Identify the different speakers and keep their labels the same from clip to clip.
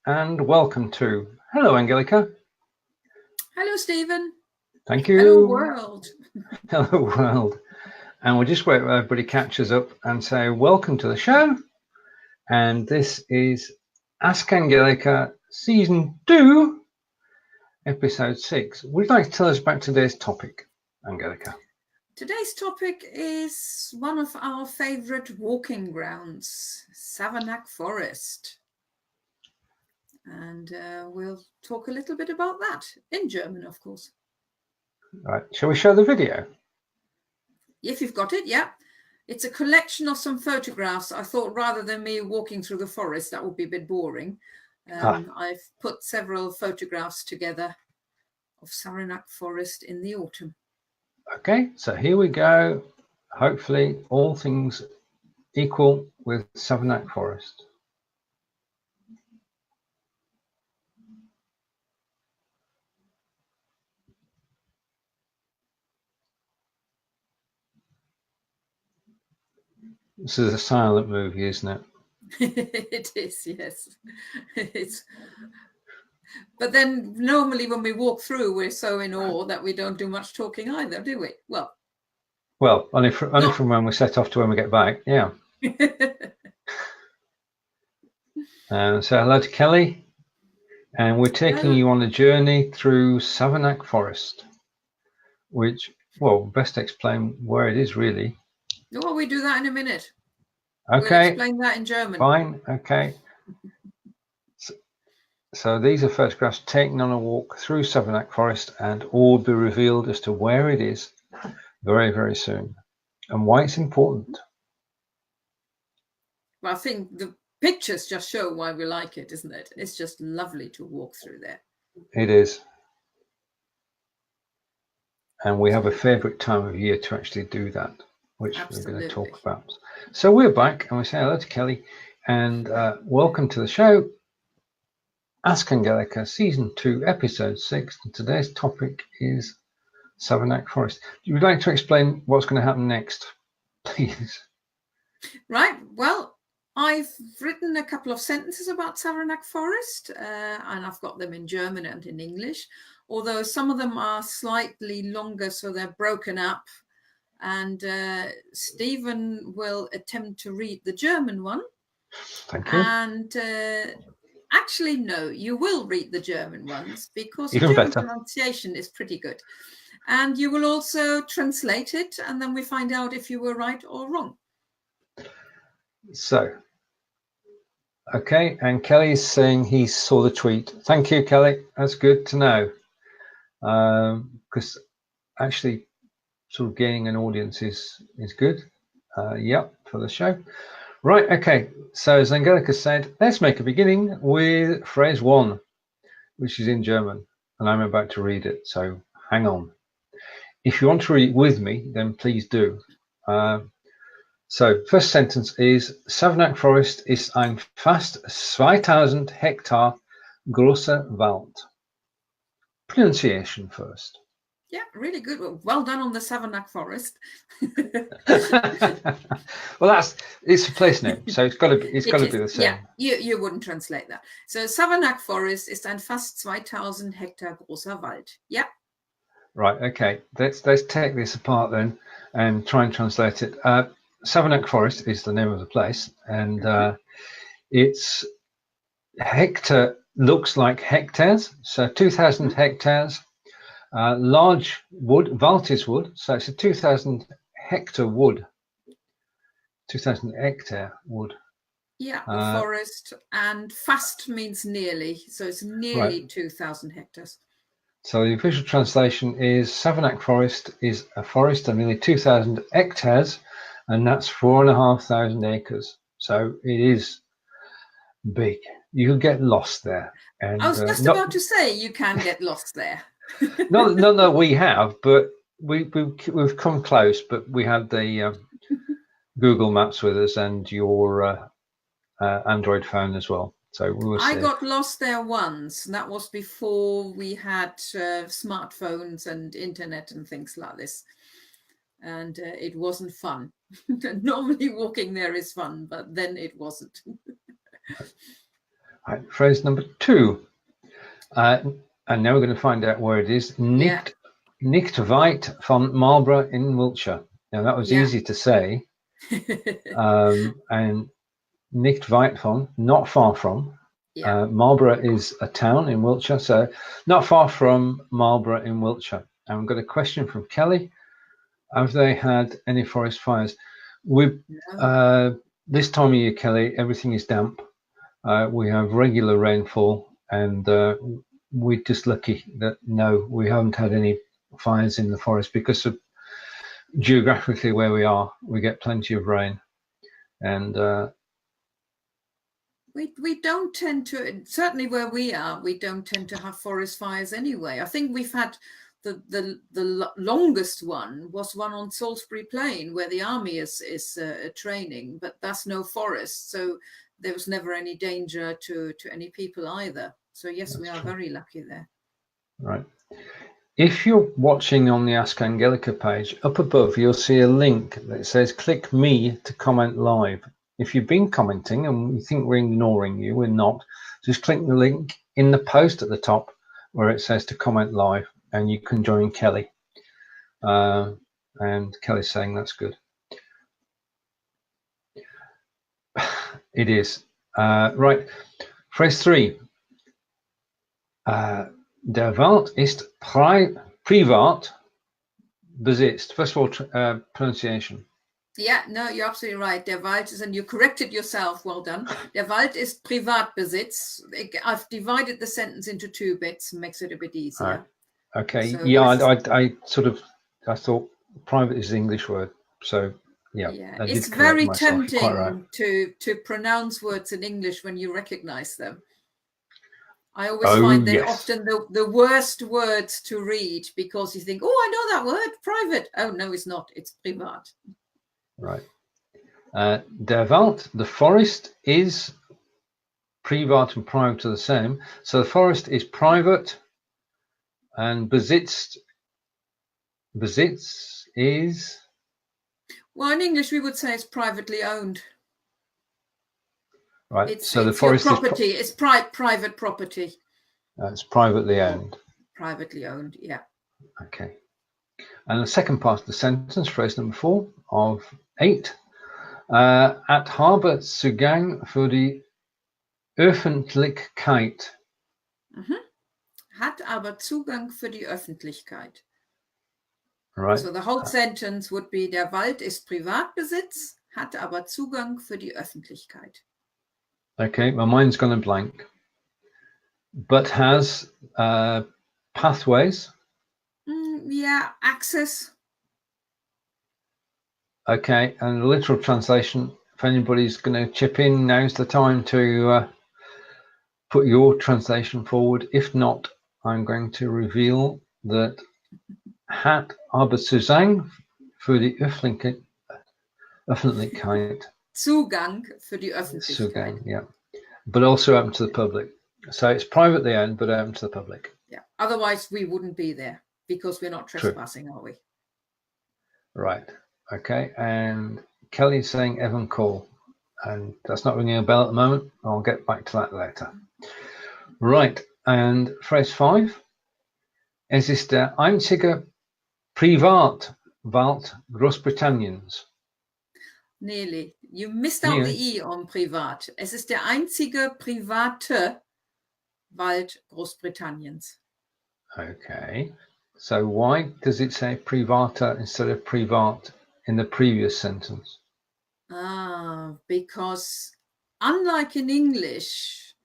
Speaker 1: and welcome to. Hello, Angelika.
Speaker 2: Hello, Stephen.
Speaker 1: Thank you.
Speaker 2: Hello, world.
Speaker 1: Hello, world. And we'll just wait till everybody catches up and say welcome to the show. And this is Ask Angelika Season 2, Episode 6. Would you like to tell us about today's topic, Angelika?
Speaker 2: Today's topic is one of our favorite walking grounds, Savernake Forest. And we'll talk a little bit about that, in German, of course.
Speaker 1: Right. Shall we show the video?
Speaker 2: If you've got it, yeah. It's a collection of some photographs. I thought rather than me walking through the forest, that would be a bit boring. I've put several photographs together of Savernake Forest in the autumn.
Speaker 1: Okay, so here we go. Hopefully all things equal with Savernake Forest. This is a silent movie, isn't it?
Speaker 2: It is, yes. But then normally when we walk through, we're so in awe that we don't do much talking either, do we? Well,
Speaker 1: only from when we set off to when we get back, yeah. So hello to Kelly, and we're taking you on a journey through Savernake Forest, which, well, best explain where it is really.
Speaker 2: Well, we do that in a minute.
Speaker 1: Okay.
Speaker 2: We'll explain that in German.
Speaker 1: Fine, okay. So these are photographs taken on a walk through Savernake Forest, and all will be revealed as to where it is very, very soon and why it's important.
Speaker 2: Well, I think the pictures just show why we like it, isn't it? It's just lovely to walk through there.
Speaker 1: It is. And we have a favourite time of year to actually do that, which Absolutely. We're going to talk about. So we're back, and we say hello to Kelly, and welcome to the show. Ask Angelika, Season 2, Episode 6, and today's topic is Savernake Forest. Would you like to explain what's going to happen next, please?
Speaker 2: Right, well, I've written a couple of sentences about Savernake Forest, and I've got them in German and in English, although some of them are slightly longer, so they're broken up, and Stephen will attempt to read the German one.
Speaker 1: Thank you.
Speaker 2: And actually, no, you will read the German ones because
Speaker 1: Even
Speaker 2: German
Speaker 1: better.
Speaker 2: Pronunciation is pretty good. And you will also translate it, and then we find out if you were right or wrong.
Speaker 1: So, okay, and Kelly's saying he saw the tweet. Thank you, Kelly. That's good to know. Because actually, sort of gaining an audience is good. Yep, for the show. Right, okay, so as Angelika said, let's make a beginning with phrase 1, which is in German, and I'm about to read it, so hang on. If you want to read it with me, then please do. So, first sentence is, Savernake Forest ist ein fast 2000 Hektar großer Wald. Pronunciation first.
Speaker 2: Yeah, really good. Well done on the Savernake Forest.
Speaker 1: Well, it's a place name, so it's got to be the same.
Speaker 2: Yeah, you wouldn't translate that. So Savernake Forest ist ein fast 2000 Hektar großer Wald. Yeah. Right.
Speaker 1: Okay. Let's take this apart then and try and translate it. Savernake Forest is the name of the place, and it's hectare looks like hectares, so 2000 hectares. Large wood, Wald is wood, so it's a 2000 hectare wood. 2000 hectare wood.
Speaker 2: Yeah, forest, and fast means nearly, so it's nearly right. 2000 hectares.
Speaker 1: So the official translation is Savernake Forest is a forest of nearly 2000 hectares, and that's 4,500 acres. So it is big. You could get lost there. And,
Speaker 2: I was just about to say you can get lost there.
Speaker 1: no, we have, but we've come close. But we had the Google Maps with us and your Android phone as well. So we were
Speaker 2: I got lost there once. That was before we had smartphones and internet and things like this. And it wasn't fun. Normally walking there is fun, but then it wasn't.
Speaker 1: Right, phrase number 2. And now we're going to find out where it is. Nicht, nicht weit von Marlborough in Wiltshire. Now that was easy to say. And nicht weit von, not far from. Marlborough is a town in Wiltshire, so not far from Marlborough in Wiltshire. And we've got a question from Kelly. Have they had any forest fires? This time of year, Kelly, everything is damp. We have regular rainfall, and we're just lucky that no, we haven't had any fires in the forest because of geographically where we are. We get plenty of rain, and
Speaker 2: we don't tend to, certainly where we are, we don't tend to have forest fires anyway. I think we've had the longest one was one on Salisbury Plain where the army is training, but that's no forest, so there was never any danger to any people either. So yes, that's we are true. Very lucky there.
Speaker 1: Right. If you're watching on the Ask Angelika page, up above you'll see a link that says click me to comment live. If you've been commenting and you think we're ignoring you, we're not. Just click the link in the post at the top where it says to comment live, and you can join Kelly. And Kelly's saying that's good. It is. Right. Phrase 3. Der Wald ist Privatbesitz. First of all, pronunciation.
Speaker 2: Yeah, no, you're absolutely right. Der Wald is, and you corrected yourself. Well done. Der Wald ist Privatbesitz. I've divided the sentence into 2 bits and makes it a bit easier.
Speaker 1: Right. Okay.
Speaker 2: So
Speaker 1: yeah, I thought private is the English word. So yeah.
Speaker 2: It's very tempting to pronounce words in English when you recognize them. I always find they're often the worst words to read because you think, oh, I know that word, private. Oh, no, it's not. It's privat.
Speaker 1: Right. Der Wald, the forest, is privat and private are the same. So the forest is private, and besitz is?
Speaker 2: Well, in English, we would say it's privately owned.
Speaker 1: Right. So the forest
Speaker 2: property. It's private property.
Speaker 1: It's privately owned.
Speaker 2: Privately owned, yeah.
Speaker 1: Okay. And the second part of the sentence, phrase number 4 of 8. At habe Zugang für die Öffentlichkeit.
Speaker 2: Hat aber Zugang für die Öffentlichkeit.
Speaker 1: Right.
Speaker 2: So the whole sentence would be, der Wald ist Privatbesitz, hat aber Zugang für die Öffentlichkeit.
Speaker 1: Okay, my mind's gone blank. But has pathways.
Speaker 2: Yeah, access.
Speaker 1: Okay, and the literal translation, if anybody's going to chip in, now's the time to put your translation forward. If not, I'm going to reveal that hat aber Zugang für die Öffentlichkeit.
Speaker 2: Zugang für die Öffentlichkeit.
Speaker 1: Zugang, yeah. But also open to the public. So it's privately owned, but open to the public.
Speaker 2: Yeah. Otherwise, we wouldn't be there because we're not trespassing, are we?
Speaker 1: Right. Okay. And Kelly's saying Evan Call. And that's not ringing a bell at the moment. I'll get back to that later. Right. And phrase 5. Es ist der einzige Privatwald Großbritanniens.
Speaker 2: Nearly. You missed out the E on privat. Es ist der einzige private Wald Großbritanniens.
Speaker 1: Okay. So why does it say privata instead of privat in the previous sentence?
Speaker 2: Because unlike in English,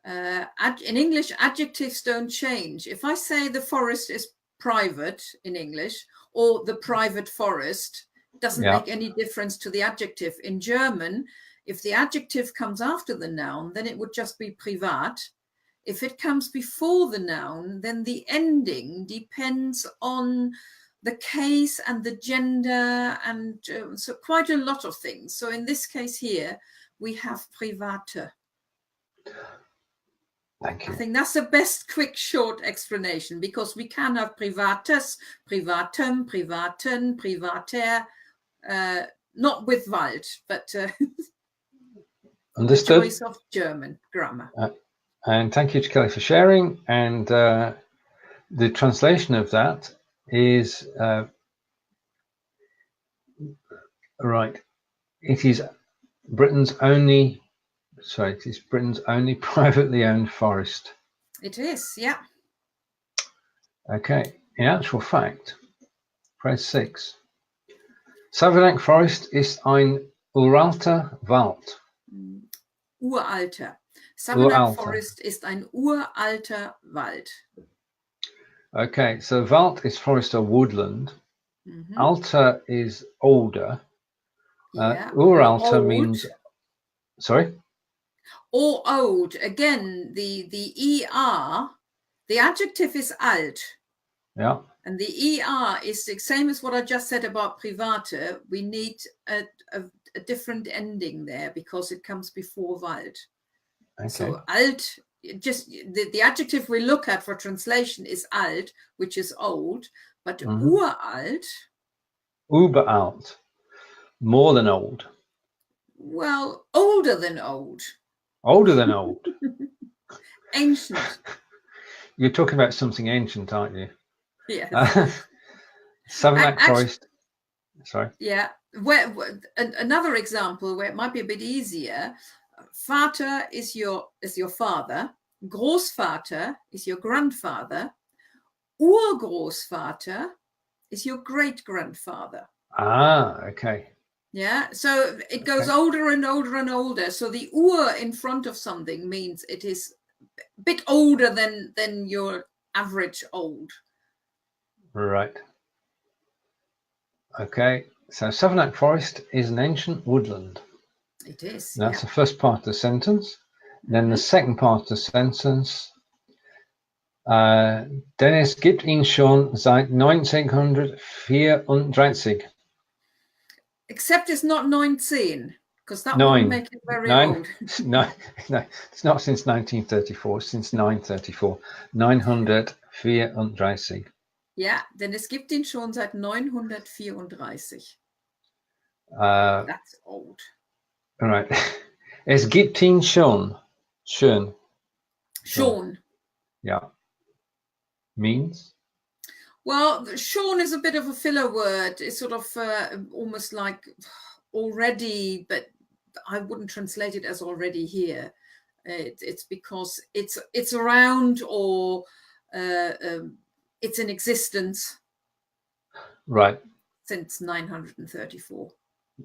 Speaker 2: adjectives don't change. If I say the forest is private in English, or the private forest, doesn't make any difference to the adjective. In German, if the adjective comes after the noun, then it would just be privat. If it comes before the noun, then the ending depends on the case and the gender and so quite a lot of things. So in this case here, we have private.
Speaker 1: Thank you.
Speaker 2: I think that's the best quick short explanation because we can have privates, privatum, privaten, privater, not with Wald, but
Speaker 1: understood.
Speaker 2: The choice of German grammar.
Speaker 1: And thank you to Kelly for sharing. And the translation of that is right. It is Britain's only. Sorry, it is Britain's only privately owned forest.
Speaker 2: It is, yeah.
Speaker 1: Okay. In actual fact, phrase 6. Savernake Forest ist ein uralter Wald.
Speaker 2: Uralter. Savernake Forest ist ein uralter Wald.
Speaker 1: Okay, so Wald is forest or woodland. Alter is older.
Speaker 2: Yeah.
Speaker 1: Uralter means, sorry?
Speaker 2: Or old. Again, the ER, the adjective is alt.
Speaker 1: Yeah.
Speaker 2: And the ER is the same as what I just said about private. We need a different ending there because it comes before Wald. Okay. So alt, just the adjective we look at for translation is alt, which is old, but uralt.
Speaker 1: Überalt, more than old.
Speaker 2: Well, older than old.
Speaker 1: Older than old.
Speaker 2: Ancient.
Speaker 1: You're talking about something ancient, aren't you?
Speaker 2: Yes.
Speaker 1: Savernake Forest. Sorry.
Speaker 2: Yeah. Where another example where it might be a bit easier. Vater is your father. Großvater is your grandfather. Urgroßvater is your great grandfather.
Speaker 1: Ah, okay.
Speaker 2: Yeah. So it goes older and older and older. So the in front of something means it is a bit older than your average old.
Speaker 1: Right. Okay. So Savernake Forest is an ancient woodland.
Speaker 2: It is.
Speaker 1: That's the first part of the sentence. Then the second part of the sentence. Denn es gibt ihn schon seit 1934.
Speaker 2: Except it's not 19, because that would make it very old.
Speaker 1: No, it's not since 1934, since 934. 934.
Speaker 2: Ja, denn es gibt ihn schon seit 934. That's old.
Speaker 1: All right. Es gibt ihn schon. Schön.
Speaker 2: Schon.
Speaker 1: Yeah. Means?
Speaker 2: Well, schon is a bit of a filler word. It's sort of almost like already, but I wouldn't translate it as already here. It's because it's around or it's in existence.
Speaker 1: Right.
Speaker 2: Since 934.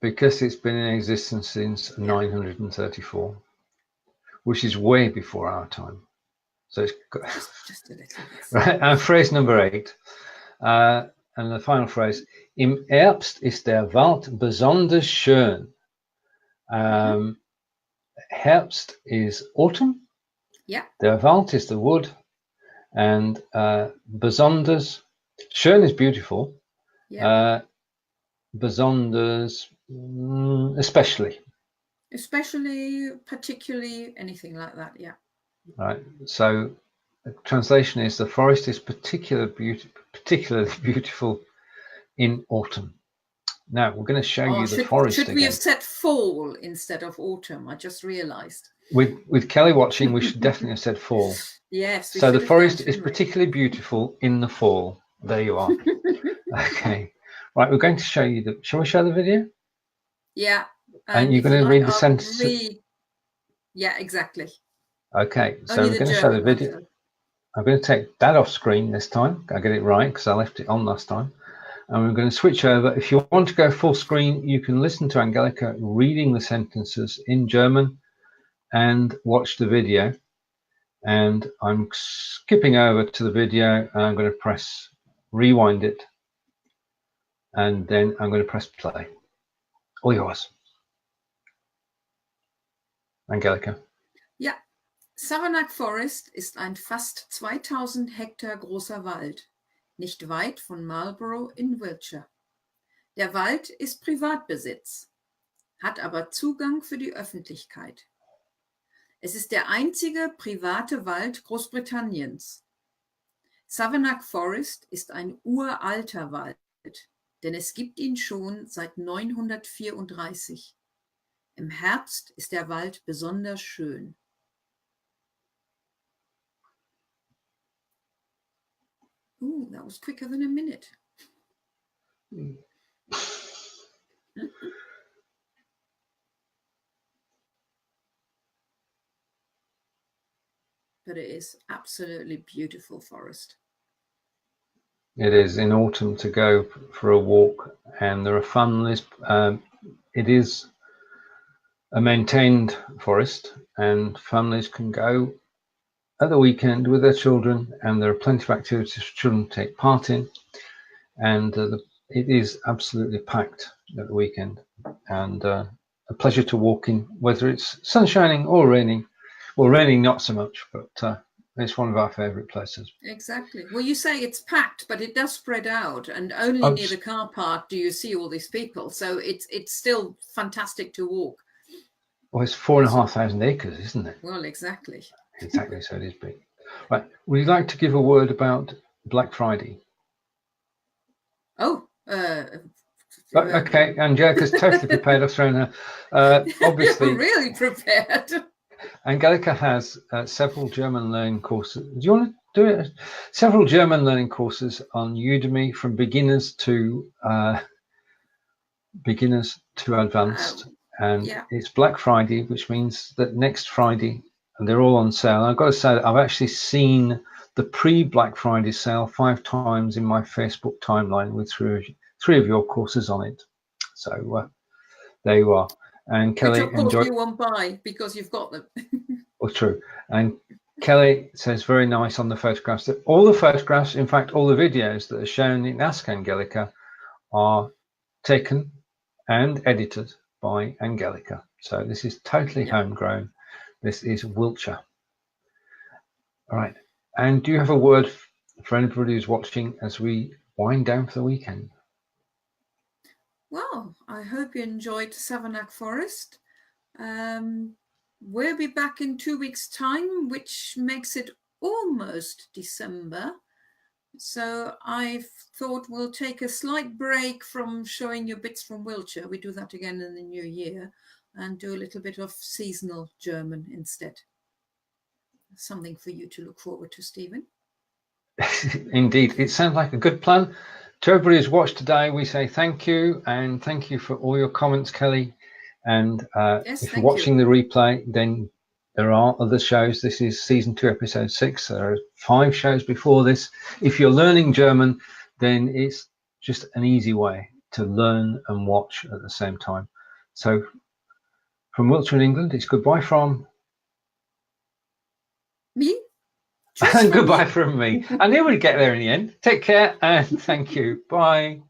Speaker 1: Because it's been in existence since 934, which is way before our time. So it's
Speaker 2: just a little bit.
Speaker 1: Right. And phrase number 8. And the final phrase. Im Herbst ist der Wald besonders schön. Herbst is autumn.
Speaker 2: Yeah.
Speaker 1: Der Wald is the wood. And besonders, schön is beautiful.
Speaker 2: Yeah.
Speaker 1: Besonders, especially.
Speaker 2: Especially, particularly, anything like that, yeah.
Speaker 1: Right. So the translation is the forest is particularly beautiful in autumn. Now we're going to show you the forest
Speaker 2: should
Speaker 1: again.
Speaker 2: We have said fall instead of autumn? I just realized.
Speaker 1: With Kelly watching, we should definitely have said fall.
Speaker 2: Yes.
Speaker 1: So the forest is particularly beautiful in the fall. There you are. Okay. Right, we're going to show you shall we show the video?
Speaker 2: Yeah.
Speaker 1: And you're going to read the sentence.
Speaker 2: Yeah, exactly.
Speaker 1: Okay, so we're going to show the video. I'm going to take that off screen this time. I get it right because I left it on last time. And we're going to switch over. If you want to go full screen, you can listen to Angelika reading the sentences in German and watch the video. And I'm skipping over to the video and I'm going to press rewind it. And then I'm going to press play. All yours. Angelika.
Speaker 2: Ja, Savernake Forest ist ein fast 2000 Hektar großer Wald, nicht weit von Marlborough in Wiltshire. Der Wald ist Privatbesitz, hat aber Zugang für die Öffentlichkeit. Es ist der einzige private Wald Großbritanniens. Savernake Forest ist ein uralter Wald, denn es gibt ihn schon seit 934. Im Herbst ist der Wald besonders schön. Ooh, that was quicker than a minute. But it is absolutely beautiful forest.
Speaker 1: It is in autumn to go for a walk, and there are families. It is a maintained forest, and families can go at the weekend with their children, and there are plenty of activities for children to take part in, and it is absolutely packed at the weekend, and a pleasure to walk in, whether it's sun shining or raining. Well, raining not so much, but it's one of our favourite places.
Speaker 2: Exactly. Well, you say it's packed, but it does spread out, and only near the car park do you see all these people. So it's still fantastic to walk.
Speaker 1: Well, it's 4,500 acres, isn't it?
Speaker 2: Well, exactly.
Speaker 1: Exactly. So it is big. Right. Would you like to give a word about Black Friday?
Speaker 2: Oh.
Speaker 1: Okay. Angelika's totally prepared. I've thrown her. Obviously,
Speaker 2: really prepared.
Speaker 1: Angelika has several German learning courses. Do you want to do it? Several German learning courses on Udemy, from beginners to advanced. And it's Black Friday, which means that next Friday, and they're all on sale. I've got to say that I've actually seen the pre-Black Friday sale 5 times in my Facebook timeline with three of your courses on it. So there you are. And Kelly,
Speaker 2: which of course you won't buy because you've got them.
Speaker 1: Well, true. And Kelly says very nice on the photographs. That all the photographs, in fact, all the videos that are shown in Ask Angelika are taken and edited by Angelika. So this is totally homegrown. This is Wiltshire. All right. And do you have a word for anybody who's watching as we wind down for the weekend?
Speaker 2: Well, I hope you enjoyed Savernake Forest. We'll be back in 2 weeks' time, which makes it almost December. So I thought we'll take a slight break from showing you bits from Wiltshire. We do that again in the new year, and do a little bit of seasonal German instead. Something for you to look forward to, Stephen.
Speaker 1: Indeed, it sounds like a good plan. To everybody who's watched today, we say thank you, and thank you for all your comments, Kelly. And if you're watching the replay, then there are other shows. This is season 2, episode 6. There are 5 shows before this. If you're learning German, then it's just an easy way to learn and watch at the same time. So from Wiltshire in England, it's goodbye from
Speaker 2: me.
Speaker 1: And goodbye from me. I knew we'd get there in the end. Take care and thank you. Bye.